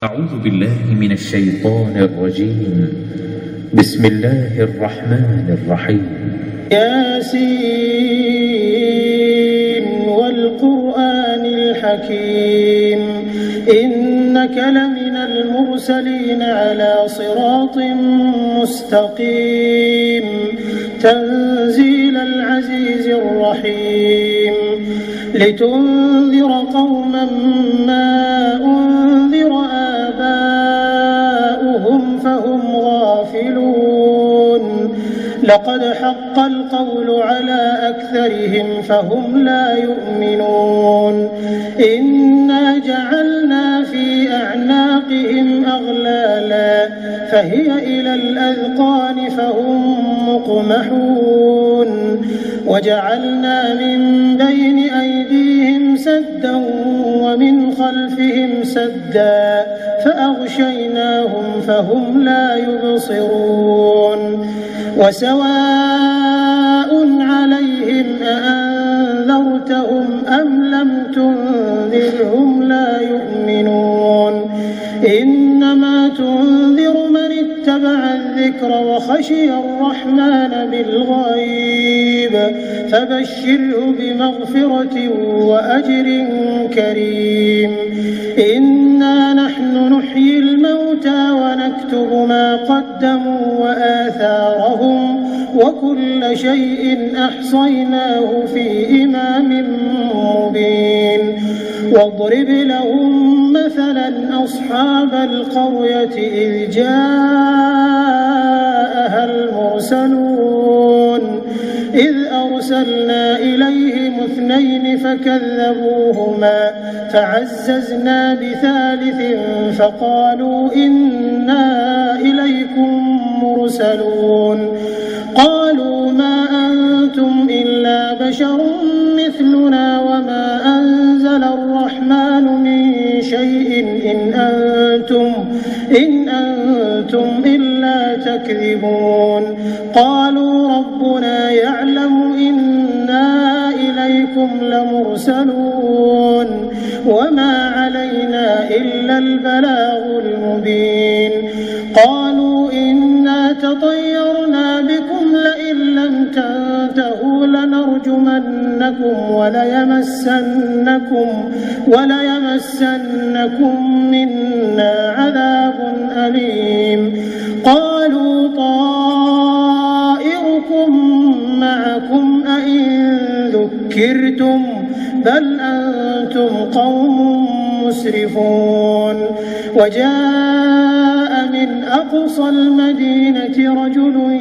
أعوذ بالله من الشيطان الرجيم. بسم الله الرحمن الرحيم. ياسين والقرآن الحكيم إنك لمن المرسلين على صراط مستقيم تنزيل العزيز الرحيم لتنذر قوما ما أنذر آباؤهم فهم غافلون لقد حق القول على أكثرهم فهم لا يؤمنون إنا جعلنا في أعناقهم أغلالا فهي إلى الأذقان فهم مقمحون وجعلنا من بين أيديهم سدا ومن خلفهم سدا فأغشيناهم فهم لا يبصرون وسواء عليهم أأنذرتهم أم لم تنذرهم لا يؤمنون إنما تنذر من اتبع الذكر وخشي الرحمن بالغيب فبشره بمغفرة وأجر كريم إنا نحن نحيي الموتى ونكتب ما قدموا وآثارهم وكل شيء أحصيناه في إمام مبين واضرب لهم مثلا أصحاب القرية إذ جاءها المرسلون إذ أرسلنا إليهم 2 فكذبوهما فعززنا بثالث فقالوا إنا إليكم مرسلون قالوا ما أنتم إلا بشر مثلنا وما أنزل الرحمن من شيء إن أنتم إلا تكذبون قالوا ربنا يعلم إنا إليكم لمرسلون وما علينا إلا البلاغ المبين قالوا إنا تطيرنا بكم لئن لم تنتهوا لنرجمنكم وليمسنكم منا عذاب أليم قالوا طائركم معكم أئن ذكرتم بل أنتم قوم مسرفون وجاء من أقصى المدينة رجل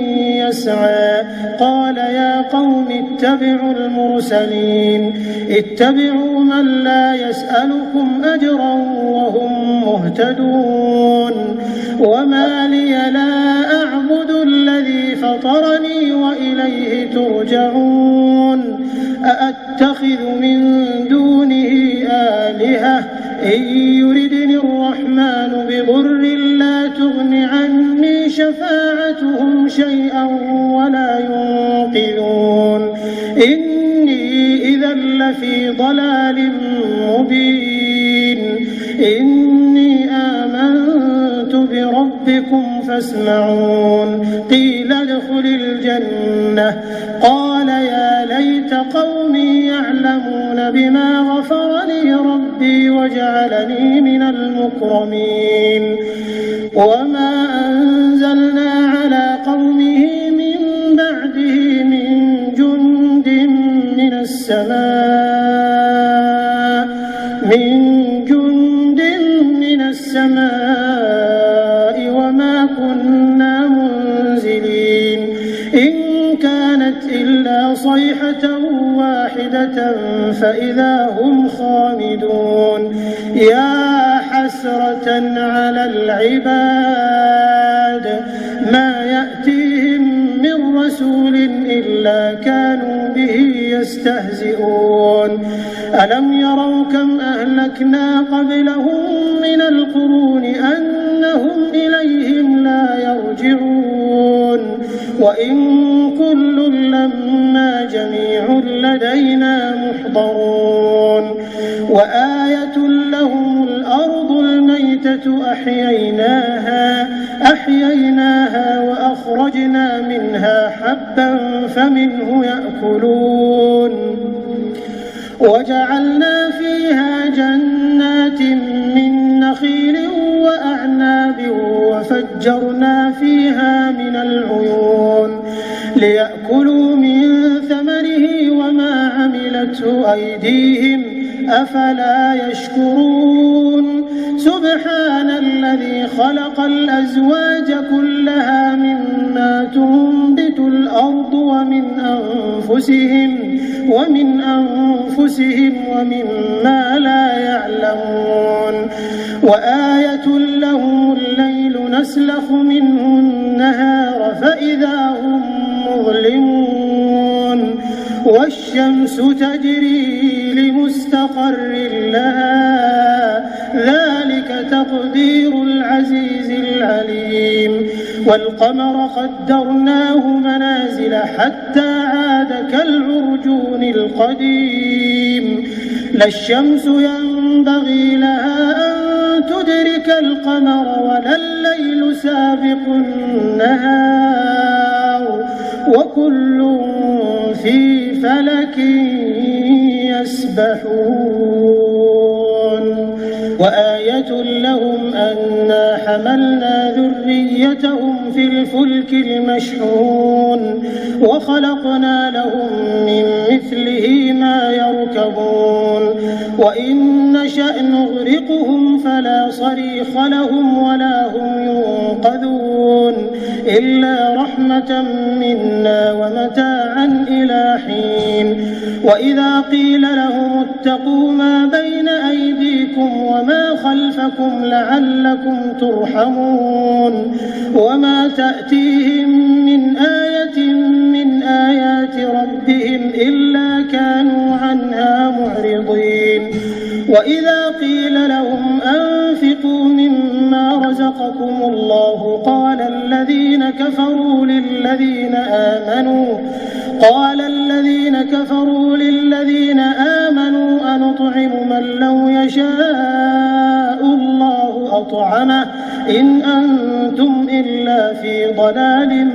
يسعى قال يا قوم اتبعوا المرسلين اتبعوا من لا يسألكم أجرا وهم مهتدون وما لي لا أعبد الذي فطرني وإليه ترجعون أأتخذ من دونه آلهة إن يردني الرحمن بضر لا تغن عني شفاعتهم شيئا ولا ينقذون إني إذا لفي ضلال مبين إني آمنت بربكم فاسمعون قيل ادخل الجنة قال يا ليت قومي يعلمون بما غفر لي ربي وجعلني من المكرمين وما أنزلنا على قومه من بعده من جند من السماء وما كنا منزلين إن كانت إلا صيحة واحدة فإذا هم خامدون يا حسرة على العباد ما يأتيهم من رسول إلا كانوا به يستهزئون ألم يروا كم أهلكنا قبلهم من القرون أنهم إليهم لا يرجعون وإن كل لما جميع لدينا محضرون وآية لهم الأرض الميتة أحييناها وأخرجنا منها حبا فمنه يأكلون وجعلنا فيها جنات من نخيل وأعناب وفجرنا فيها من العيون ليأكلوا من ثمره وما عملته أيديهم أفلا يشكرون سبحان الذي خلق الأزواج كلها مما تنبت الأرض ومن أنفسهم ومما لا يعلمون وآية لهم الليل نسلخ منه النهار فإذا هم مظلمون والشمس تجري لمستقر لها ذلك تقدير العزيز العليم والقمر قدرناه منازل حتى عاد كالعرجون القديم لا الشمس ينبغي لها أن تدرك القمر ولا الليل سابق النهار وكل في فلك يسبحون وآية لهم أنا حملنا ذريتهم في الفلك المشحون وخلقنا لهم من مثله ما يركبون وإن نشأ نغرقهم فلا صريخ لهم ولا هم ينقذون إلا رحمة منا ومتاعا إلى حين وإذا قيل لهم اتقوا ما بين أيديكم وما خلفكم لعلكم ترحمون وما تأتيهم من آية من آيات ربهم إلا كانوا عنها معرضين وإذا قيل لهم أنفقوا مما رزقكم الله قال الذين كفروا للذين آمنوا أنطعم من لو يشاء الله أطعمه إن أنتم إلا في ضلال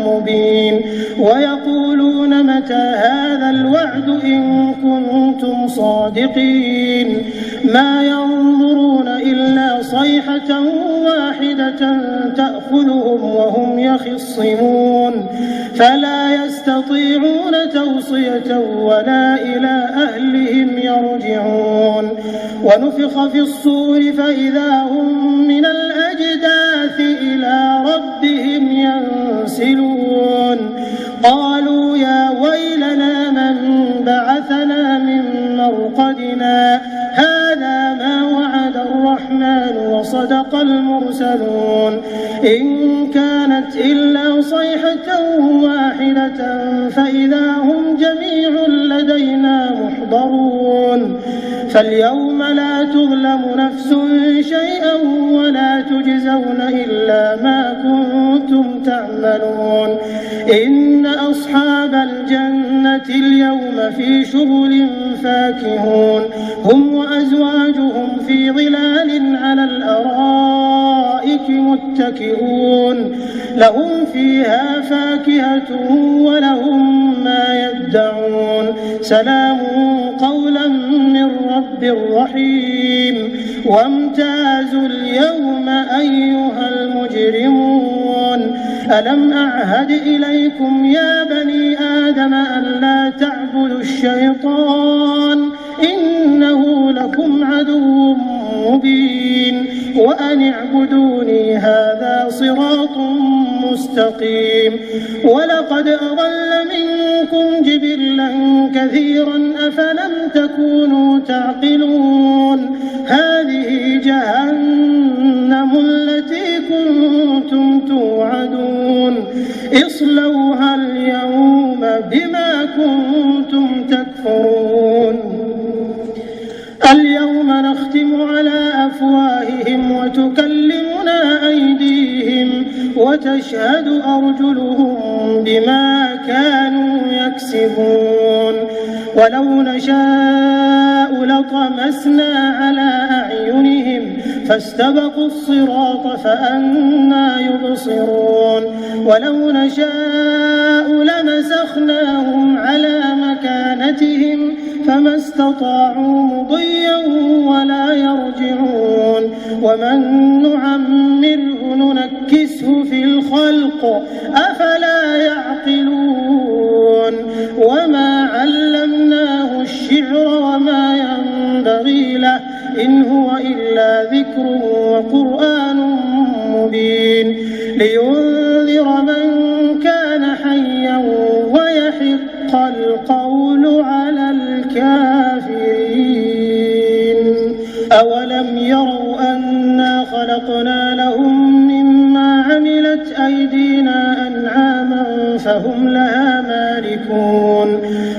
مبين ويقولون متى هذا الوعد إن كنتم صادقين ما ينظرون إلا صيحة واحدة تأخذهم وهم يخصمون فلا يستطيعون توصية ولا إلى أهلهم يرجعون ونفخ في الصور فإذا هم من الأجداث إلى ربهم ينسلون قالوا يا ويلنا من بعثنا من مرقدنا هذا ما وعد الرحمن وصدق المرسلون إن كانت إلا صيحة واحدة فإذا هم جميع لدينا محضرون فاليوم لا تظلم نفس شيئا ولا تجزون إلا ما كنتم تعملون إن أصحاب الجنة اليوم في شغل فاكهون هم وأزواجهم في ظلال على الأرائك متكئون لهم فيها فاكهة ولهم ما يدعون سلام قولا من رب رحيم وامتازوا اليوم أيها المجرمون ألم أعهد إليكم يا بني آدم أن لا تعبدوا الشيطان إنه لكم عدو مبين وأن اعبدوني هذا صراط مستقيم ولقد أضل منكم جبلا كثيرا أفلم تكونوا تعقلون هذه جهنم التي كنتم توعدون اصلوها اليوم بما كنتم تكفرون اليوم نختم على أفواههم وتكلمنا أيديهم وتشهد أرجلهم بما كانوا يكسبون ولو نشاء لطمسنا على أعينهم فاستبقوا الصراط فأنى يبصرون ولو نشاء لمسخناهم على مكانتهم فما استطاعوا مضيا ولا يرجعون ومن نعمره ننكسه في الخلق أفلا يعقلون وما علمناه الشعر وما ينبغي له إن هو إلا ذكر وقرآن مبين لينذر من كان حيا ويحق القول على الكافرين أولم يروا أنا خلقنا لهم مما عملت أيدينا أنعاما فهم لها مالكون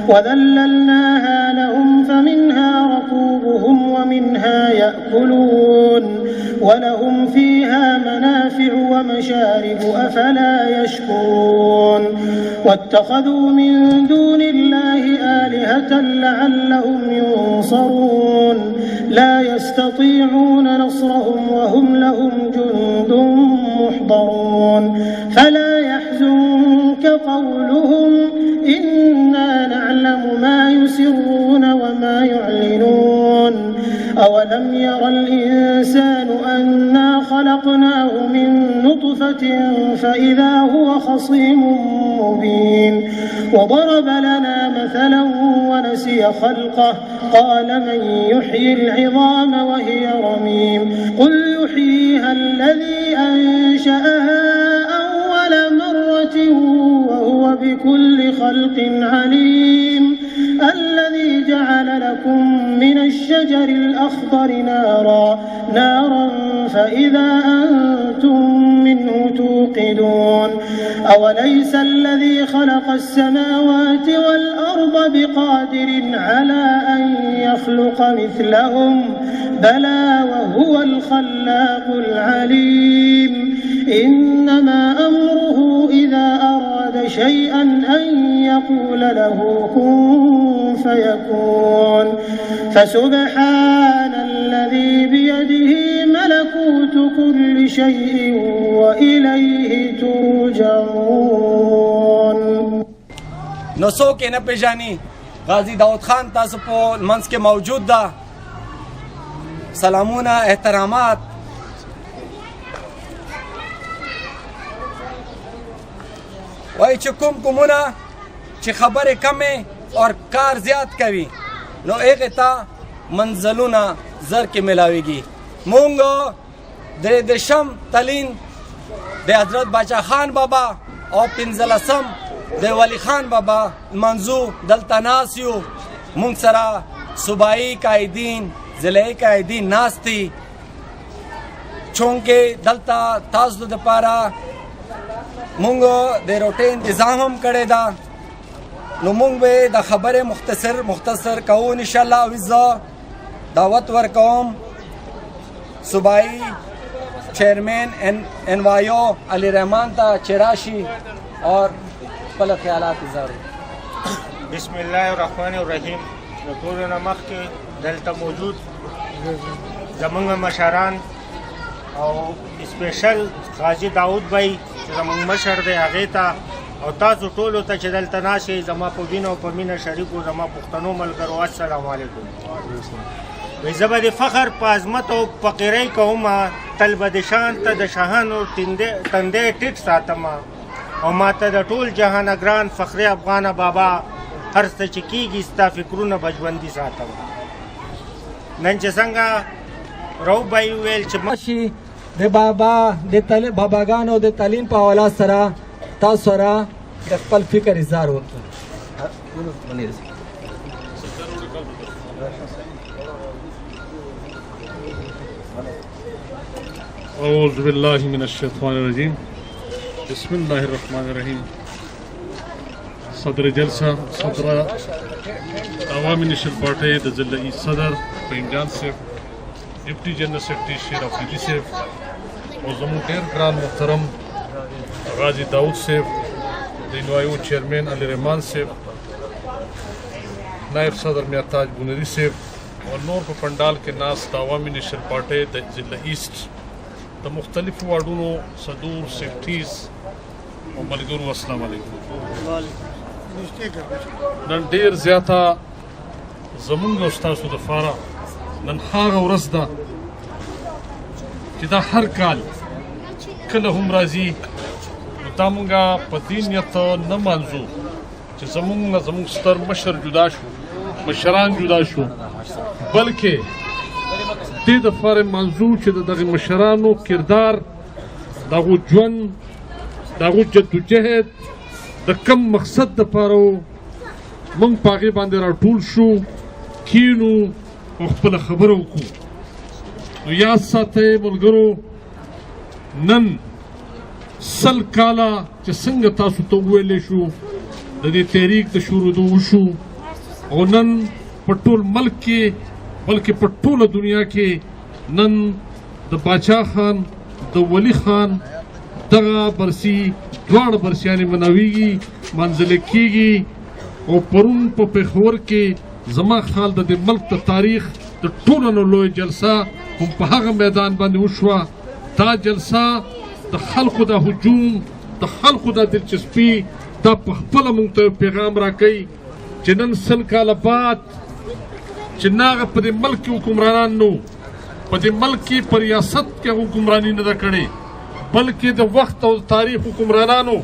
وذللناها لهم فمنها ركوبهم ومنها يأكلون ولهم فيها منافع ومشارب أفلا يشكرون واتخذوا من دون الله آلهة لعلهم ينصرون لا يستطيعون نصرهم وهم لهم جند محضرون فلا يحزنك قولهم إنا نعلم ما يسرون وما يعلنون أولم ير الإنسان أنا خلقناه من نطفة فإذا هو خصيم مبين وضرب لنا مثلا ونسي خلقه قال من يحيي العظام وهي رميم قل يحييها الذي أنشأها أول مرة وهو بكل خلق عليم الذي جعل لكم من الشجر الأخضر نارا فإذا أنتم منه توقدون أوليس الذي خلق السماوات والأرض بقادر على أن يخلق مثلهم بلى وهو الخلاق العليم إنما أمره إذا أراد شيئا أن يقول له كن فيكون فسبحان الذي بيده ملكوت كل شيء وإليه ترجعون. نسو के न पेजानी गाजी दाऊद खान तासु पो मंच के मौजूद दा सलामुना एहतरामात वही चुकुम कुमुना ची खबर कमे और कार ज्याद कवी नो एक ता मंजलुना जर के मिलावेगी मूंगो दे देशम तलीन दे हजरत बादशाह खान बाबा और पिंजलसम दे वली खान बाबा मंजू दलतनासियो मुंगसरा सुबाई कायदीन जिले कायदीन नास्ती चौंके दलता ताजदु दपारा मुंगो दे रोटे इंतजाम हम करे दा नो मुंग बे दा खबर मुख्तसर कहूँ इंशाल्लाह विज़ा दावत वर कौम सुबाई चेयरमैन एनवायो अली रहमान ता चिराशी और पल ख्यालात इज़ार बिस्मिल्लाहिर्रहमानिर्रहीम नतूर नमक के दलता मौजूद जमंग मशारान और स्पेशल गाजी दाऊद भाई जमंग मशर दे आगे था और ताज़ु टोलो ता चदल तनाशे जमा पुदीन और पमीना शरीको जमा पुख्तनो मलकरो अस्सलाम वालेकुम ज़बद फ़ख्र पाज़मत और फ़कीरई कहूमा तलबदशान त दशहान और तंदे टिट सातमा और माता द टोल जहान अग्रान फ़ख्र अफ़गान बाबा हर सचकी गिस्ता फ़िक्रुन भजबंदी सातमा नंच संगा रो भाई वेल चमाशी दे बाबा दे तले बाबागानो दे तालीम पावला सरा तासरा दखल फिकर इज़ार होता औज़ु बिल्लाहि मिनश्शैतानिर्रजीम बिस्मिल्लाहिर्रहमानिर्रहीम सदर जलसा सदर अवामी नेशनल पार्टी द जिला सदर फहीम से डिप्टी जनरल सेक्रेटरी शेर अफरीदी से और जम्मू ढेर ग्राम मोहतरम गाजी दाऊद से दिनवायु चेयरमैन अली रहमान से नायब सदर मियाताज बुनरी से او نور په پنډال کې ناست د عوامي نیشنل پارټۍ د ضلع ایسټ د مختلفو واډونو صدور سیکټریز او ملګرو السلام علیکم. نن ډېر زیاته زمونږ او ستاسو دپاره نن هغه ورځ ده چې دا هر کال کله هم راځي نو دا مونږه په دې نیت نه مانځو چې زمونږ ستر مشر جدا شو، مشران جدا شو، بلکې دې دپاره مانځو چې د دغې مشرانو کردار، د هغو ژوند، د هغو جدوجهد د کم مقصد دپاره و موږ په هغې باندې راټول شو، کینو او خپله خبره وکړو. نو یاد ساتئ ملګرو، نن 100 کاله چې څنګه تاسو ته وویلی شو د دې تحریک د شروع وشو او نن په ټول ملک کې بلکې په ټوله دنیا کې نن د باچا خان د ولی خان دغه برسي دواړه برسیانې مناویږي، منځلې کېږي او پرون په پېښور کې زما خیال د دې ملک د تاریخ د ټولو نه لوی جلسه هم په هغه میدان باندې وشوه. دا جلسه د خلکو د هجوم، د خلکو د دلچسپي دا په خپله موږ ته پیغام راکوي چې نن 100 کاله بعد چې نه هغه په دې ملک کې حکمرانان نو، په دې ملک کې په ریاست کې حکمراني نه ده کړې، بلکې د وخت او تاریخ حکمرانانو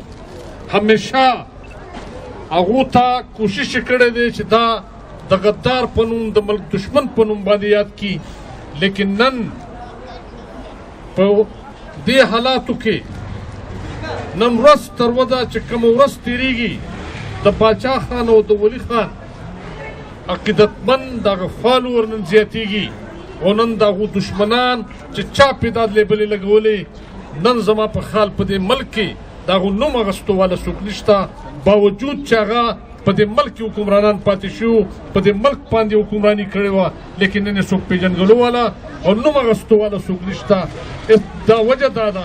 همیشه هغو ته کوشش کړی دی چې دا د غدار په نوم، د ملک دشمن په نوم باندې یاد کړي. لیکن نن په دې حالاتو کې نن ورځ تر ورځه چې کومه ورځ تېرېږي د باچا خان او د ولی خان عقیدتمند دغه فالوور نن زیاتېږي او نن د هغو دشمنان چې چا پیداد لیبلې لګولې نن زما په خیال په دې ملک کې د هغو نوم اخیستو والا څوک نشته، باوجود چې هغه په دې ملک کې حکمرانان پاتې شو، په دې ملک باندې حکمراني کړې وه، لیکن نن یې څوک پېژنګلو والا او نوم اخیستو والا څوک نشته. دا وجه دا ده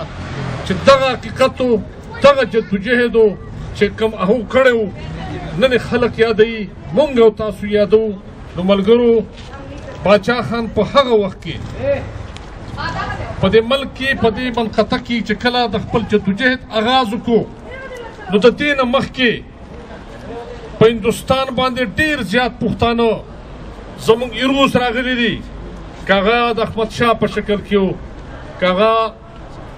چې دغه حقیقت و، دغه جدوجهد و چې کوم هغو کړی و نن یې خلک یادوي، مونږ او تاسو یادوو. نو ملګرو، باچا خان په هغه وخت کې په دې ملک کې په دې منقطه کې چې کله د خپل جدوجهد آغاز وکړو نو د دې نه مخکې په هندوستان باندې ډېر زیات پښتانه زموږ ایروز راغلي دي، که هغه د احمدشاه په شکل کې و، که هغه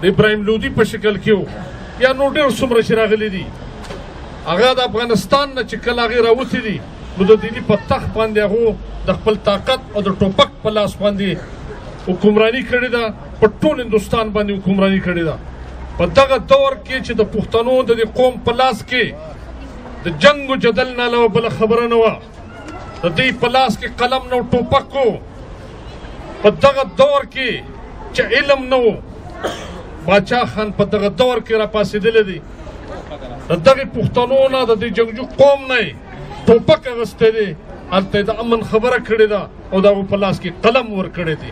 د ابراهیم لودي په شکل کې و، یا نور ډېر څومره چې راغلي دي. هغه د افغانستان نه چې کله هغې راوتې دي نو د دهلي په تخت باندې هغو د خپل طاقت او د ټوپک په لاس باندې حکمراني کړې ده، په ټول هندوستان باندې حکمراني کړې ده. په دغه دور کې چې د پښتنو د دې قوم په لاس کې د جنګ و جدل نه علاوه بله خبره نه وه، د دوی په لاس کې قلم نه و، ټوپک و. په دغه دور کې چې علم نه و، باچا خان په دغه دور کې راپاڅېدلی دی، د دغې پښتنو نه د دې جنګجو قوم نه یې ټوپک اخیستی دی، هلته یې د امن خبره کړې ده او د هغو په لاس کې قلم ورکړی دی.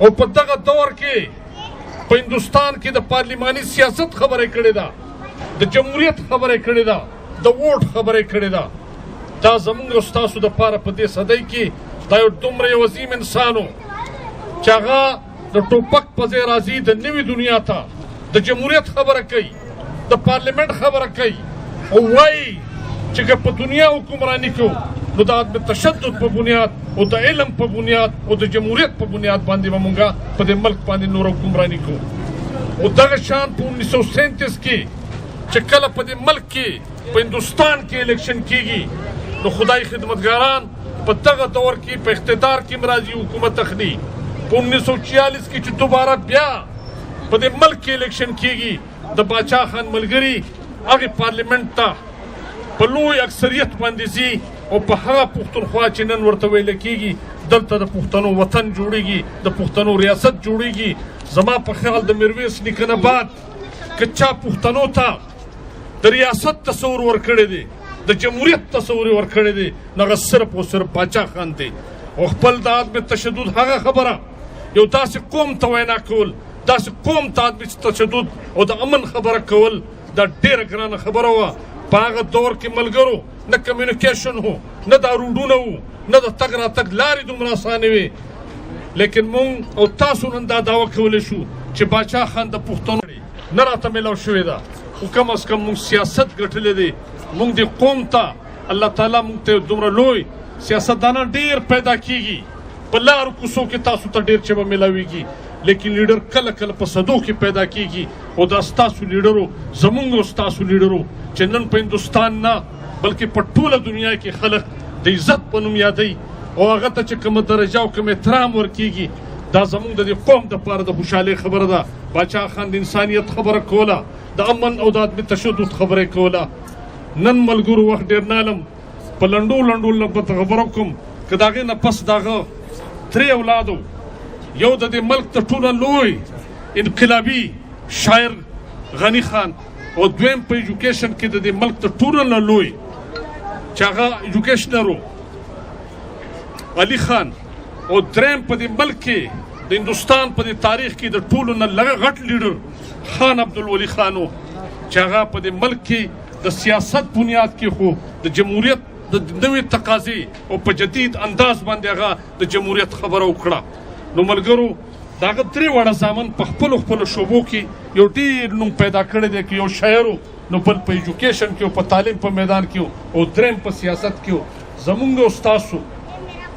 او په دغه دور کې په هندوستان کې د پارلیماني سیاست خبره کړې ده، د جمهوریت خبره کړې ده، د ووټ خبره کړې ده. دا زموږ او ستاسو دپاره په دې صدۍ کې دا یو دومره یو عظیم انسان و چې هغه د ټوپک په ځای راځي د نوې دنیا ته د جمهوریت خبره کوي، د پارلیمنت خبره کوي او وایي چې که په دنیا حکمراني کوو نو د عدم تشدد په بنیاد او د علم په بنیاد او د جمهوریت په بنیاد باندې به مونږ په دې ملک باندې نور حکمراني کوو. او دغه شان په 1937 کې چې کله په دې ملک کې په هندوستان کې الیکشن کېږي نو خدای خدمتګاران په دغه دور کې په اقتدار کې راځي حکومت اخلي. په 1946 کې چې دوباره بیا په دې ملک کې الیکشن کېږي د باچا خان ملګري هغې پارلیمنت ته په لوی اکثریت باندې ځي او په هغه پښتونخوا چې نن ورته ویل کېږي دلته د پښتنو وطن جوړېږي، د پښتنو ریاست جوړېږي. زما په خیال د میرویس نیکه نه بعد که چا پښتنو ته د ریاست تصور ورکړی دی، د جمهوریت تصور ورکړی دی، نو هغه صرف او صرف باچا خان دی. او خپل د عدم تشدد هغه خبره یو داسې قوم ته وینا کول، داسې قوم ته عدم تشدد او د امن خبره کول دا ډېره ګرانه خبره وه. په هغه دور کې ملګرو نه کمیونیکیشن و، نه دا روډونه و، نه د تګ راتګ لارې دومره اسانې وې. لیکن مونږ او تاسو نن دا دعوه کولی شو چې باچا خان د پښتنو نه راته میلاو شوې ده، خو کم از کم مونږ سیاست ګټلی دی. مونږ د قوم ته الله تعالی مونږ ته دومره لوی سیاستدانان ډېر پیدا کېږي، په لارو کوڅو کې تاسو ته ډېر چې به میلاویږي، لیکن لیډر کله کله په صدو کې پیدا کېږي. او دا ستاسو لیډرو زمونږ او ستاسو لیډرو چې نن په هندوستان نه بلکې په ټوله دنیا کې خلک د عزت په نوم یادوي او هغه ته چې کومه درجه او کوم احترام ورکېږي، دا زمونږ د دې قوم دپاره د خوشحالۍ خبره ده. باچا خان د انسانیت خبره کوله، د امن او د عدم تشدد خبره کوله. نن ملګرو وخت ډېر نالم په لنډو لنډو به خبره کوم که د هغې نه پس د هغه 3 اولادو، یو د دې ملک تر ټولو لوی انقلابي شاعر غني خان، او دویم په ایجوکیشن کې د دې ملک تر ټولو نه لوی چې هغه ایجوکیشنر و علي خان، او دریم په دې ملک کې د هندوستان په دې تاریخ کې د ټولو نه غټ لیډر خان عبدالولي خان و چې هغه په دې ملک کې د سیاست بنیاد کې خو د جمهوریت د نوې تقاضې او په جدید انداز باندې هغه د جمهوریت خبره وکړه. نو ملګرو د هغه 3 واړه زامن په خپلو شعبو کې یو ډېر نوم پیدا کړی دی، که یو شاعر و نو بل په ایجوکیشن کې او په تعلیم په میدان کې او دریم په سیاست کې و. زمونږ او ستاسو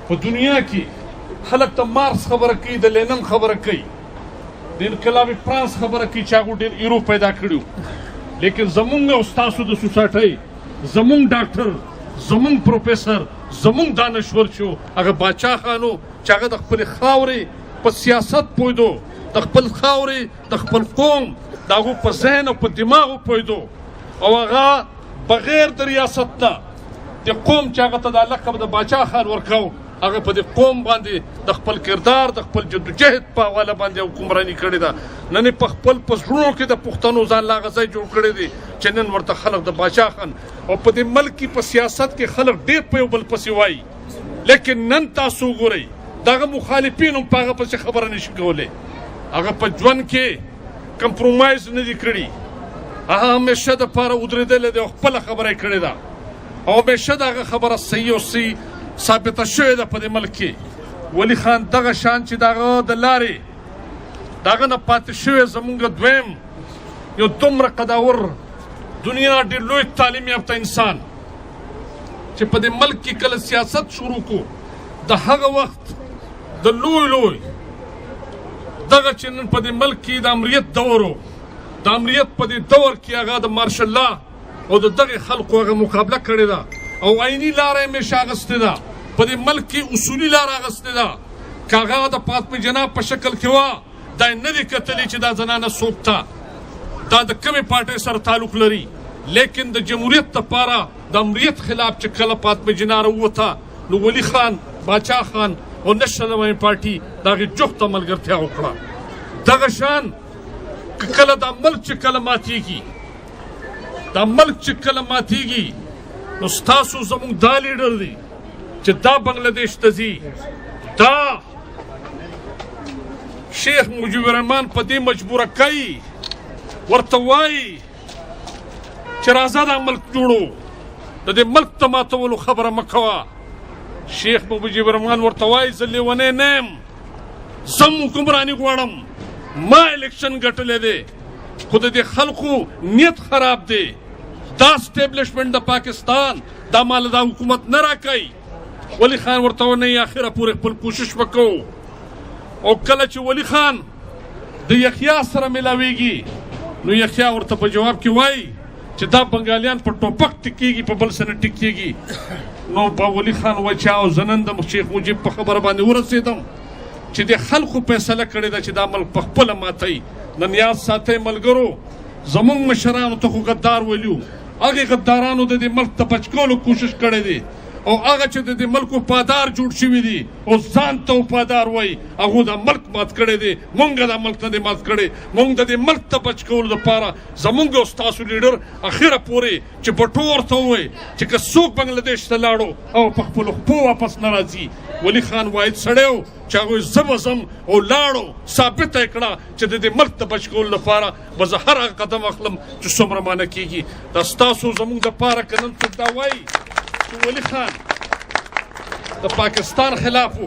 په دنیا کې خلک ته مارکس خبره کوي، د لینن خبره کوي، د انقلاب فرانس خبره کوي چې هغو ډېر ایرو پیدا کړي، لیکن زمونږ او ستاسو د سوسایټۍ زمونږ ډاکټر، زمونږ پروفیسر، زمونږ دانشور چې هغه باچا خان و چې هغه د خپلې خاورې په سیاست پوهېدو، د خپل خاورې د خپل قوم د هغو په ذهن او په دماغ پوهېدو، او هغه بغیر د ریاست نه د قوم چې هغه ته دا لقب د باچا خان ورکاو، هغه په دې قوم باندې د خپل کردار د خپل جدوجهد په حواله باندې حکمراني کړې ده. نن په خپل په زړونو کې د پښتنو ځان لا هغه ځای جوړ کړی دی چې نن ورته خلک د باچا خان، او په دې ملک کې په سیاست کې خلک ډېر په یو بل پسې وایي، لیکن نن تاسو وګورئ دغه مخالفین هم په هغه پسې خبره نشي کولی. هغه په ژوند کې کمپرومایز نه دي کړي، هغه همیشه دپاره ودرېدلی دی او خپله خبره یې کړې ده، او همیشه د هغه خبره صحیح او صحیح ثابته شوې ده په دې ملک کې. ولي خان دغه شان چې د هغه د لارې د هغه نه پاتې شوی زمونږ دویم یو دومره قداور دنیا ډېر لوی تعلیم یافته انسان چې په دې ملک کې کله سیاست شروع کو، د هغه وخت د لوی دغه چې نن په دې ملک کې د امریت دور و، د امریت په دې دور کې هغه د مارشل لا او د دغې خلقو هغه مقابله کړې ده، او عیني لاره یې همیشه اخیستې ده. په دې ملک کې اصولي لاره اخیستې ده، که هغه د فاطمه جناب په شکل کې وه دا یې نه دي کتلي چې دا زنانه څوک ته، دا د کومې پارټۍ سره تعلق لري، لیکن د جمهوریت دپاره د امریت خلاف چې کله فاطمه جناب راووته نو ولي خان، باچا خان او نشنل پارټي د هغې جفته ملګرتیا وکړه. دغه شان که کله دا ملک چې کله ماتېږي، دا ملک چې کله ماتېږي نو ستاسو زمونږ دا لیډر دی چې دا بنګلادیش ته ځي، دا شیخ مجیب الرحمن په دې مجبوره کوي، ورته وایي چې راځه دا ملک جوړو، د دې ملک ته ماتولو خبره مه کوه. شیخ مجیب الرحمن ورته وایي زه لیونی نه یم، زه حکمراني غواړم، ما الیکشن ګټلی دی، خو د دې خلکو نیت خراب دی، دا اسټیبلشمنټ د پاکستان دا مال دا حکومت نه راکوي. ولی خان ورته ونی اخره پورې خپل کوشش وکړو، او کله چې ولی خان د یحیی سره میلاویږي نو یحیی ورته په جواب کې وایي چې دا بنګالیان په ټوپک ټکېږي په بل څه نه ټکېږي. نو په ولی خان وایي چې او زه نن د شیخ مجیب په خبره باندې ورسېدم چې د خلکو فیصله کړې ده چې دا ملک په خپله ماتوي. نن یاد ساتئ ملګرو، زمونږ مشرانو ته خو غدار ویلو، هغې غدارانو د دې ملک ته بچ کولو کوشش کړی دی، او هغه چې د دې ملک وفادار جوړ شوي دي او ځان ته وفادار وایي هغو دا ملک مات کړی دی. مونږ دا ملک نه دی مات کړی، مونږ د دې ملک ته بچ کولو دپاره زمونږ او ستاسو لیډر اخره پورې چې بټو ورته ووایي چې که څوک بنګلادیش ته لاړو او په خپلو خپو واپس نه راځي. ولي خان واحد سړی و چې هغوی زه به ځم او لاړو، ثابته یې کړه چې د دې ملک ته بچ کولو لپاره به زه هر هغه قدم اخلم چې څومره مانه کېږي. دا ستاسو زمونږ دپاره که نن څوک دا وایي چې ولي خان د پاکستان خلاف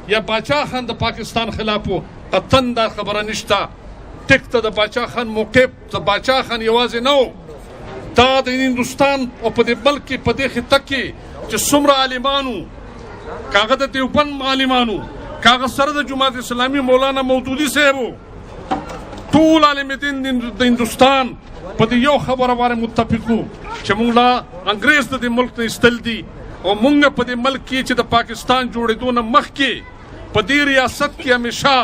یا باچا خان د پاکستان خلاف قطن دا خبره نشته. ټیک ته د باچا خان موقف د باچا خان یوازې نه و، دا د هندوستان او په دې ملک کې په دې خطه کې چې څومره عالمانو، کاغه د دیوبند عالمانو، کاغه سره د جماعت اسلامي مولانا مودودي صاحب، ټول عالم دین د هندوستان په دې یو خبره باندې متفق وو چې موږ لا انګریز د دې ملک نه ایستل دي او موږ په دې ملک کې چې د پاکستان جوړېدو نه مخکې په دې ریاست کې همیشه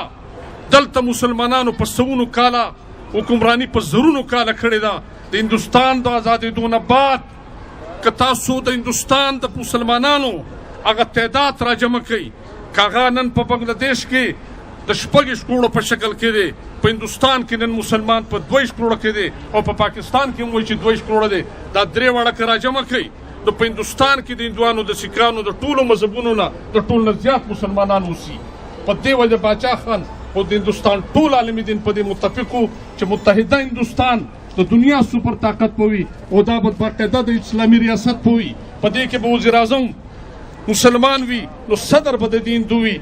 دلته مسلمانانو په سونو کاله حکمرانی په زرونو کاله کړې ده. د هندوستان د آزادېدو نه بعد که تاسو د هندوستان د مسلمانانو هغه تعداد راجمع کړئ، که هغه نن په بنګلادیش کې د 6 کروڑو په شکل کې دی، په هندوستان کې نن مسلمان په 2 کروڑو کې دی او په پاکستان کې هم وایي چې 2 کروڑو دی، دا 3 واړه که راجمع کړئ نو په هندوستان کې د هندوانو د سیکانو د ټولو مذهبونو نه د ټول نه زیات مسلمانان اوسي. په دې وجه باچا خان او د هندوستان ټول عالم دین په دې متفق وو چې متحده هندوستان د دنیا سوپر طاقت پوي او دا به باقاعده د اسلامي ریاست پوي. په دې کې به وزیر اعظم مسلمان وي نو صدر به د دین دوی.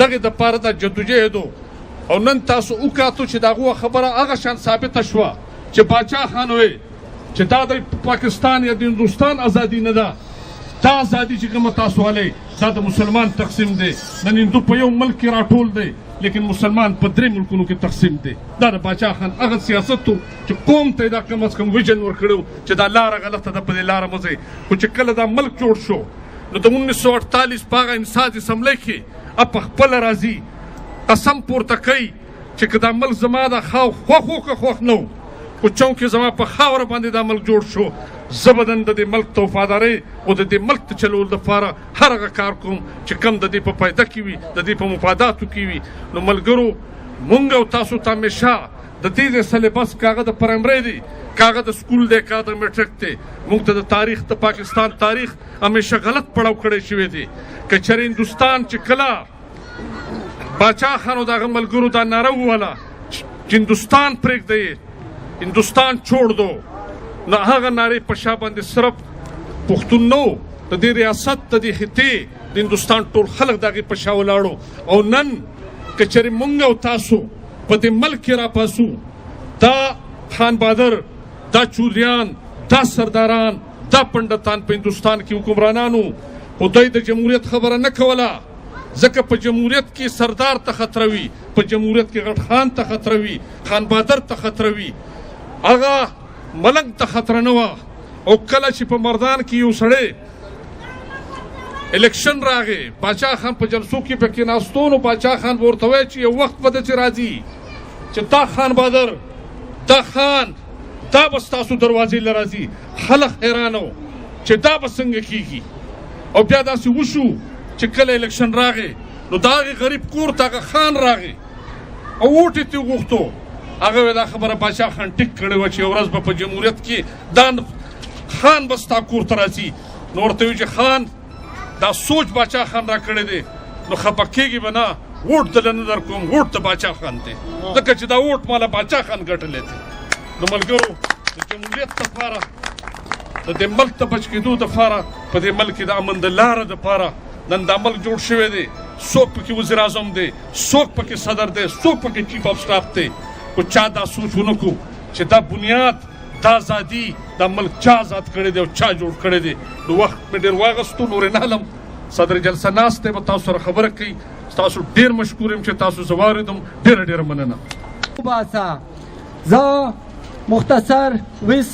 دغه د پاره د جدوجہد او نن تاسو وکاتو چې دغه خبره هغه شان ثابته شوه چې باچا خان وي چې دا د پاکستان یا د هندوستان ازادي نه ده، دا ازادي چې کومه تاسو علي دا د مسلمان تقسیم دی. نن هندو په یو ملک کې راټول دی لیکن مسلمان په 3 ملکونو کې تقسیم دی. دا د باچا خان هغه سیاست چې قوم ته دا کم از کم ویژن ورکړو چې دا لاره غلطه ده، په دې لاره مزه. خو چې کله دا ملک جوړ شو نو د 1948 په هغه انساج اسمبلی کې په خپل راځي قسم پورته کوي چې که دا ملک زما د خوښ نه و، خو چونکې زما په خاوره باندې دا ملک جوړ شو، زه به نن د دې ملک ته وفادارۍ او د دې ملک ته چلولو دپاره هر هغه کار کوم چې کم د دې په فایده کې وي، د دې په مفاداتو کې وي. نو ملګرو مونږ او تاسو ته همیشه د دې سلیبس کاغه د پرایمري دی، کاغه د سکول دی، کاغه د میټرک دی. مونږ ته د تاریخ د پاکستان تاریخ همیشه غلط پړاو کړی شوی دی. که چېرې هندوستان چې کله باچا خان او دغه ملګرو دا ناره وویله چې هندوستان پرېږدئ، هندوستان چھوڑ دو، نو هغه نارې په شا باندې صرف پښتون نه و، د دې ریاست د دې خطې د هندوستان ټول خلک د هغې په شا ولاړو. او نن که چېرې مونږ او تاسو په دې ملک کې راپاسو، دا خان بهادر، دا چولیان، دا سرداران، دا پنډتان په هندوستان کې حکمرانانو، خو دوی د جمهوریت خبره نه کوله، ځکه په جمهوریت کې سردار ته خطره وي، په جمهوریت کې غټ خان ته خطره وي، خان بهادر ته خطره وي، هغه ملنګ ته خطره نه وه. او کله چې په مردان کې یو سړی الیکشن راغی، باچا خان په جلسو کې پکې ناستو، نو باچا خان به ورته وایي چې یو وخت به چې راځي چې دا خان بهادر، دا خان، دا به ستاسو دروازې له راځي. خلک حیرانه و چې دا به څنګه کېږي. او بیا داسې وشو چې کله الیکشن راغی نو د هغې غریب کور ته هغه خان راغی او ووټ یې ترې غوښتو. هغه دا خبره باچا خان ټیک کړې وه چې یو ورځ به په جمهوریت کې دا خان به ستا کور ته راځي. نو ورته وایي چې خان دا سوچ باچا خان را کړی دی نو خفه کېږي به نه، ووټ دله نه در کوم، ووټ د باچا خان دی، ځکه چې دا ووټ ماله باچا خان ګټلی دی. نو ملګرو د جمهوریت دپاره د دې ملک د بچ کېدو دپاره په دې ملک کې د امن د لاره دپاره نن دا ملک جوړ شوی دی. څوک پکې وزیر اعظم دی، څوک پکې صدر دی، څوک پکې چیف آف سټاف دی. خو چا دا سوچ ونه کړو چې دا بنیاد، دا ازادي، دا ملک چا آزاد کړی دی او چا جوړ کړی دی. نو وخت مې ډېر واغستو، نورې نه هلم. صدر جلسه ناست دی، به تاسو سره خبره کوي. تاسو ډېر مشکور یم چې تاسو زه واورېدم. ډېره مننه. زه مختصر ویس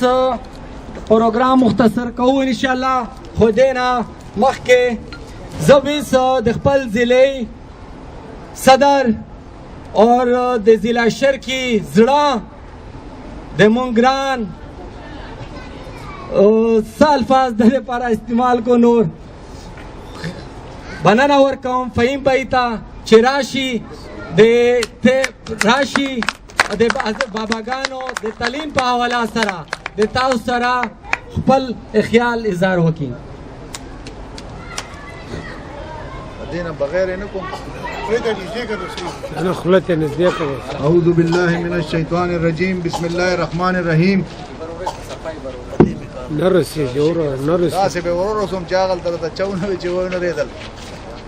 پروګرام مختصر کوو انشاءالله. خو دې نه مخکې زه ویس د خپل ضلعې صدر اور د ضلع شرقي زړه د مونږ ګران څه الفاظ د لپاره استعمال کو نور بننه ورکوم فهیم بھائی ته چې راشي د باباګانو د تعلیم په حواله سره د تاسو سره خپل خیال اظهار وکړي. دینه بغیر نه کوم. اعوذ بالله من الشیطان الرجیم بسم الله الرحمن الرحیم. نرسي جوړ نرسي تاسو به ورور سم چاغل تر ته چونه چې وونه ریدل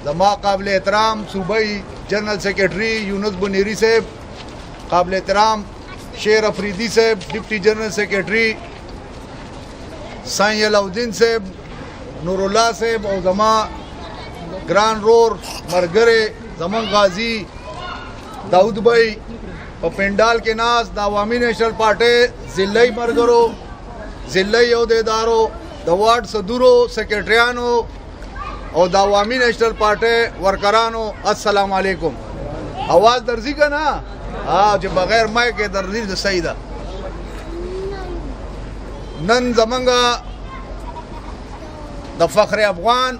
زما قابل احترام صوبائی جنرل سیکرٹری یونس بنیری صاحب، قابل احترام شیر افریدی صاحب ڈپٹی جنرل سیکرٹری، سائیں علاؤدین صاحب، نور اللہ صاحب او زما گران رور مرګره زمون غازی داؤد بھائی په پنډال کې ناز د عوامي نیشنل پارټي ضلعي مرګرو، ضلعي عہدیدارو، د وارډ صدورو، سیکرټریانو او د عوامي نیشنل پارټي ورکرانو، السلام علیکم. आवाज درځي که نه؟ چې بغیر مایک یې درځي د صحیح ده. نن زمونږ د فخر افغان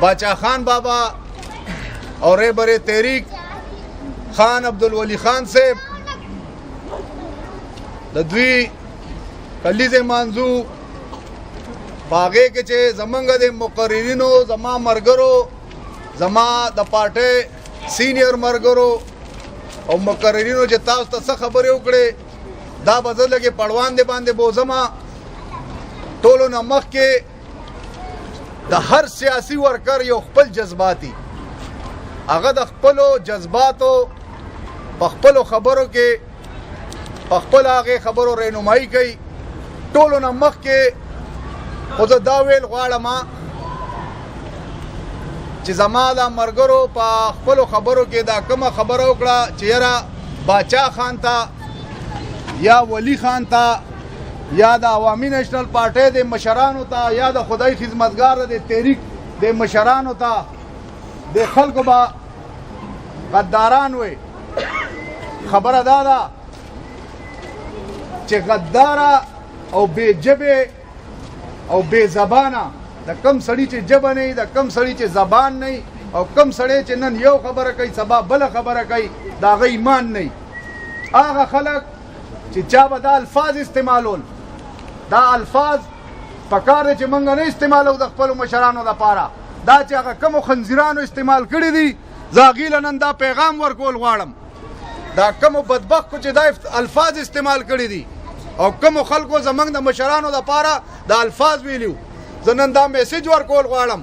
باچا خان بابا او رهبر تحریک خان عبدالولی خان صاحب د دوی کلیز مانزو باغې کې چې زمونږ د مقررینو، زما مرګرو، زما د پارټۍ سینیر مرګرو او مقررینو چې تاسو ته څه خبرې وکړې دا به زه لږې پړوان دې باندې بوځمه. ټولو نه مخکې د هر سیاسي ورکر یو خپل جذباتي، هغه د خپلو جذباتو په خپلو خبرو کې په خپل هغې خبرو رهنمایي کوي. ټولو نه مخکې خو زه دا ویل غواړم چې زما دا مرګرو په خپلو خبرو کې دا کومه خبره وکړه چې یاره باچا خان ته یا ولی خان ته یا د عوامي نیشنل پارټۍ د مشرانو ته یا د خدای خدمتګار د تحریک د مشرانو ته د خلکو به غداران وي. خبره دا ده چې غداره او بې ژبې او بې زبانه د کم سړي چې ژبه نه وي، د کم سړي چې زبان نه وي، او کم سړی چې نن یو خبره کوي سبا بله خبره کوي، د هغه ایمان نه وي. هغه خلک چې چا به دا الفاظ استعمالول، دا الفاظ پکار دی چې موږ نه استعمالو د خپلو مشرانو دپاره. دا چې هغه کومو خنزیرانو استعمال کړي دي، زه هغې له نن دا پیغام ورکول غواړم. دا کومو بدبختو چې دا الفاظ استعمال کړي دي او کومو خلکو زموږ د مشرانو دپاره دا الفاظ ویلي، زه نن دا میسیج ورکول غواړم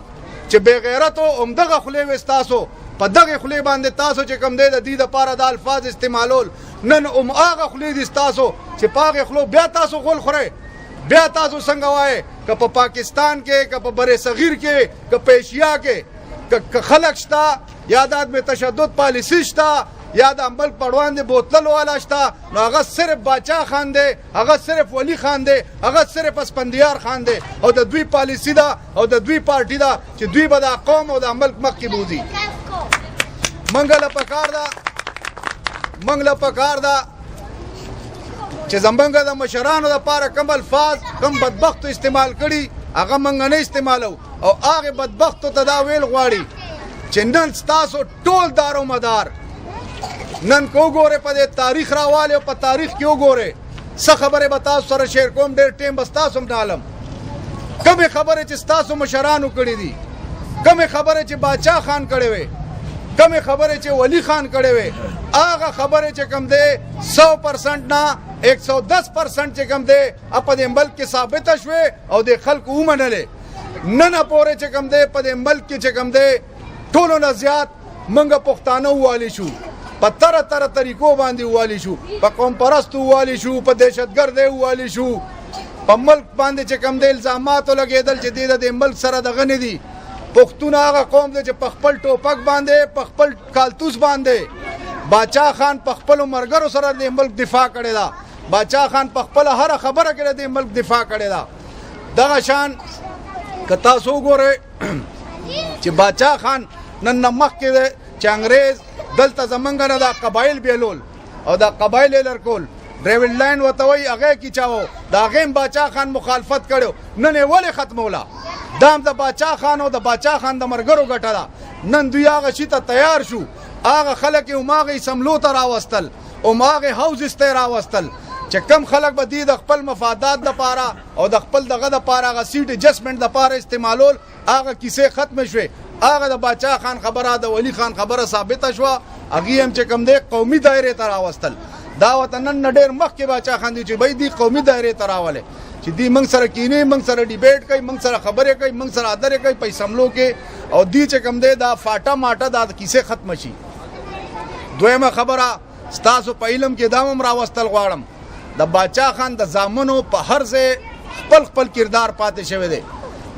چې بې غیرتو همدغه خولې وې ستاسو، په دغې خولې باندې تاسو چې کوم دی د دې دپاره دا الفاظ استعمالول، نن هماغه خولې دي ستاسو چې په هغې خولو بیا تاسو غول خورئ. بیا تاسو څنګه وایئ که په پاکستان کې، که په بر صغیر کې، که په ایشیا کې که خلک شته یا د عدم تشدد پالیسي شته یا د امبل پړوان د بوتللو والا شته، نو هغه صرف باچا خان دی، هغه صرف ولی خان دی، هغه صرف اسپندیار خان دی او د دوی پالیسي ده او د دوی پارټي ده چې دوی به دا قوم او د ملک مخکې بوځي. موږ له پکار ده چې زمونږ د مشرانو دپاره کوم الفاظ کوم بدبختو استعمال کړي هغه موږ نه استعمالو، او هغې بدبختو ته دا ویل غواړي چې نن ستاسو ټول دار و مدار نن که وګورئ په دې تاریخ راوالې او په تاریخ کې وګورئ څه خبرې به تاسو سره شیر کوم، ډېر ټیم به ستاسو هم ډالم. کومې خبرې چې ستاسو مشرانو کړي دي، کومې خبرې چې باچا خان کړې وې، کومې خبرې چې ولی خان کړې وې، هغه خبرې چې کوم دی 100% نه 110% چې کوم دی په دې ملک کې ثابته شوې او د خلکو ومنلې. نن پورې چې کوم دی په دې ملک کې چې کوم دی ټولو نه زیات موږ پښتانه ووالي شو، په طرح طریقو باندې ووالي شو، په قوم پرستو ووالي شو، په دهشتګردۍ ووالي شو، په ملک باندې چې کوم دی الزاماتو لګېدل چې دی د دې ملک سره دغه نه دي. پښتون هغه قوم دی چې په خپل ټوپک باندې په خپل کالتوس باندې باچا خان په خپلو مرګرو سره د ملک دفاع کړې ده. باچا خان په خپله هره خبره کې د ملک دفاع کړې ده. دغه شان که تاسو وګورئ چې باچا خان نن نه مخکې دی چې انګریز دلته زمونږ نه دا قبایل بیلول او دا قبایل یې لرکول، ډریوډ لاین ورته وایي هغه یې کیچاوه، د هغې هم باچا خان مخالفت کړی، نن یې ولې ختموله؟ دا هم د باچا خان او د باچا خان د مرګرو ګټه ده. نن دوی هغه شي ته تیار شو، هغه خلک یې هماغې سملو ته راوستل، هماغې حوزس ته یې راوستل چې کم خلک به دي د خپل مفادات دپاره او د خپل دغه دپاره هغه سیټ اجسټمنټ دپاره استعمالول. هغه کیسې ختمې شوې، هغه د باچا خان خبره د ولی خان خبره ثابته شوه، هغې هم چې کوم دی قومي دایرې ته راوستل. دا ورته نن نه ډېر مخکې باچا خان دی چې بھائی دی قومي دایرې ته راولې چې دی موږ سره کینې، موږ سره ډیبیټ کوي، موږ سره خبرې کوي، موږ سره ادرې کوي، په اسمبلو کې او دی چې کوم دی دا فاټه ماټه دا کیسه ختم شي. دویمه خبره ستاسو په علم کې دا هم راوستل غواړم د باچا خان د زامنو په هر ځای خپل خپل کردار پاتې شوی دی.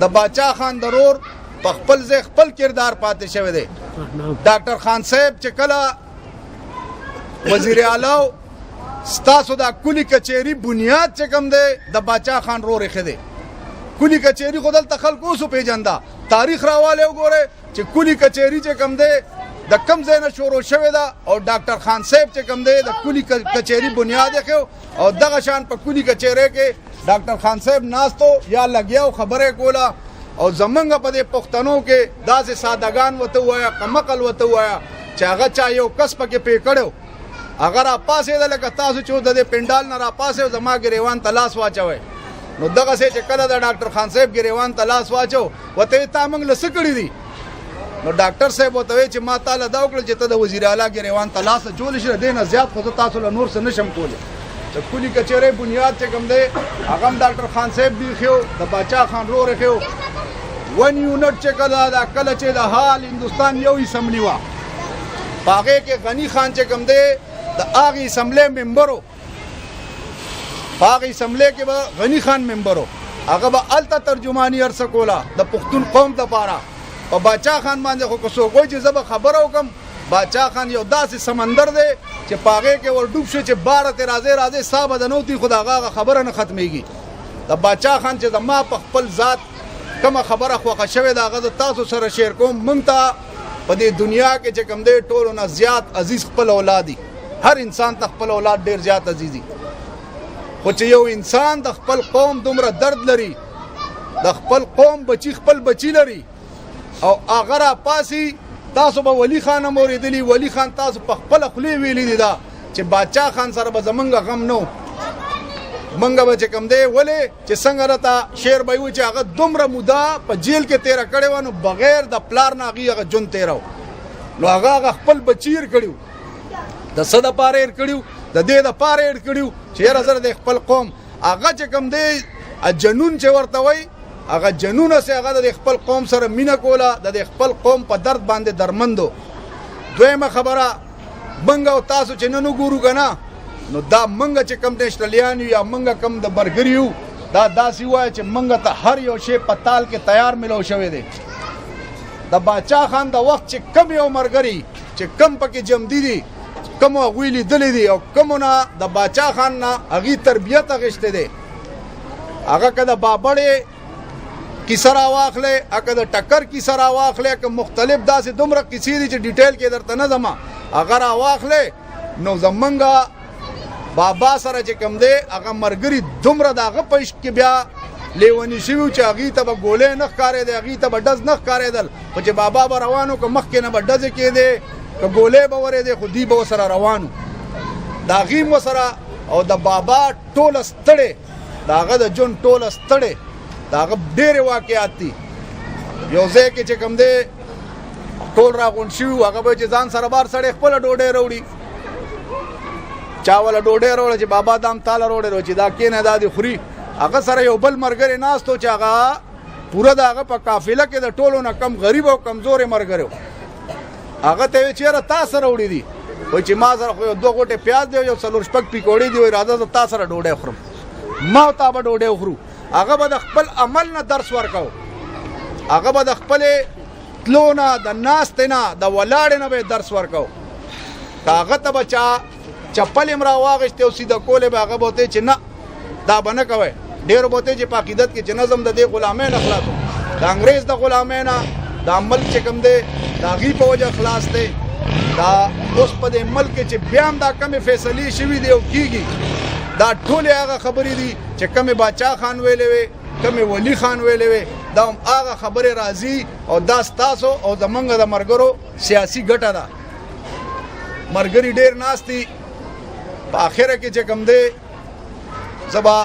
د باچا خان ضرور په خپل ځای خپل کردار پاتې شوی دی. ډاکټر خان صاحب چې کله وزیر اعلی ستاسو دا کلی کچېری بنیاد چې کوم دی د باچا خان رو رخه دی. کلی کچېری خو دلته خلکو اوسو پیژنده تاریخ راواله وګوره چې کلی کچېری چې کوم دی د کم ځای نه شروع شوې ده او ډاکټر خان صاحب چې کوم دی د کلی کچېری بنیاد یې او دغه شان په کلی کچېری کې ډاکټر خان صاحب ناستو یا لګیاو خبره کوله او زمونږ په دې پښتنو کې داسې سادهګان وته وایا کمقل وته وایا چې هغه چا یو کس پکې پې کړو هغه را پاسېده لکه تاسو چې د دې پنډال نه را پاسې زما ګریوان ته لاس واچوئ. نو دغسې چې کله د ډاکټر خان صاحب ګریوان ته لاس واچو ورته تا موږ له څه کړي دي؟ نو ډاکټر صاحب ورته وایي چې ما تاله دا وکړل چې ته د وزیر اعلی ګریوان ته لاس اچولی شي دې نه زیات خو زه تاسو له نور څه نشم کولی. د کلي کچېرۍ بنیاد چې کوم دی هغه هم ډاکټر خان صاحب بیخي و د باچا خان رو رخې و. 1 یونټ چې کله دا کله چې د حال هندوستان یو اسمبلي وه په هغې کې غني خان چې کوم دی د هغې اسمبلۍ ممبر و. په هغې اسمبلۍ کې به غني خان ممبر و. هغه به هلته ترجماني هر څه کوله د پښتون قوم دپاره. په باچا خان باندې خو که څوک وایي چې زه به خبره وکړم باچا خان یو داسې سمندر دی چې په هغې کې ور ډوب شي چې باره ترې راځې راځې ساه به د نه وتي خو د هغه خبره نه ختمېږي. د باچا خان چې زما په خپل ذات کومه خبره خوښه شوې ده هغه زه تاسو سره شیر کوم. موږ ته په دې دنیا کې چې کوم دی ټولو نه زیات عزیز خپل اولاد دي. هر انسان ته خپل اولاد ډېر زیات عزیز دي خو چې یو انسان د خپل قوم دومره درد لري د خپل قوم بچي خپل بچي لري او هغه را پاسي تاسو به ولی خان هم اورېدلي ولی خان تاسو په خپله خولې ویلي دي دا چې باچا خان سره به زمونږ غم نه و. مونږ به چې کوم دی ولې چې څنګه راته شعر به وي چې هغه دومره موده په جیل کې تېره کړې وه نو بغیر د پلار نه هغې هغه ژوند تېره و. نو هغه خپل بچي هېر کړي د څه دپاره هېر کړي د دې دپاره هېر کړي چې یاره زه د خپل قوم هغه چې کوم دی جنون چې ورته وایي هغه جنون هسې هغه د خپل قوم سره مینه کوله د خپل قوم په درد باندې درمندو. دویمه خبره موږ او تاسو چې نن وګورو که نه نو دا موږ چې کوم نیشنلیان یو یا موږ کوم د برګر یو دا داسې ووایه چې موږ ته هر یو شی په تال کې تیار ملو شوی دی. د باچا خان د وخت چې کم یو ملګري چې کم پکې جمدي دي کومو هغوی لیدلی دي او کومو نه د باچا خان نه هغې تربیت اخیستی دی. هغه که د بابړې کیسه راواخلی که د ټکر کیسه راواخلی که مختلف داسې دومره کیسې دي چې ډیټیل کې درته نه ځمه هغه راواخلی نو زمونږ بابا سره چې کوم دی هغه ملګري دومره د هغه په عشق کې بیا لیوني شوي وو چې هغې ته به ګولۍ نه ښکارېدی هغې ته به ډز نه ښکارېدل خو چې بابا به روان و که مخکې نه به ډزې کېدې که ګولۍ به ورېدې خو دوی به ورسره روان وو. د هغې م ورسره او د بابا ټوله ستړې د هغه د ژوند ټوله ستړې د هغه ډېرې واقعات دي. یو ځای کې چې کوم دی ټول راغونډ شوي وو هغه به چې ځان سره بار سړی خپله ډوډۍ راوړي چا وله ډوډۍ راوړه چې بابا دا هم تاله راوړی چې دا کېنه دا دې خوري. هغه سره یو بل ملګری ناست و چې هغه پوره د هغه په قافله کې د ټولو نه کم غریب او کمزورې ملګری و. هغه ته یې ویل چې یاره تا سره وړي دي وایي چې ما سره خو یو 2 غوټې پیاز دی یو 4 شپږ پیکوړې دي وایي راځه زه تا سره ډوډۍ خورم ما او تا به ډوډۍ وخورو. هغه به د خپل عمل نه درس ورکو هغه به د خپلې تلو نه د ناستې نه د ولاړې نه به درس ورکو. که هغه ته به چا چپل هم راواغېستې او سیده کولې به هغه به ورته چې نه دا به نه کوئ. ډېرو به ورته چې په عقیدت کې چې نظم د دې غلامۍ نه خلاص د انګریز د غلامۍ نه دا ملک چې کوم دی د هغې په وجه خلاص دی. دا اوس په دې ملک کې چې بیا هم دا کمې فیصلې شوي دي او کېږي دا ټولې هغه خبرې دي چې کمې باچا خان ویلې وې کمې ولی خان ویلې وې دا هم هغه خبرې راځي او دا ستاسو او زمونږ د ملګرو سیاسي ګټه ده. ملګري ډېر ناست دي په آخره کې چې کوم دی زه به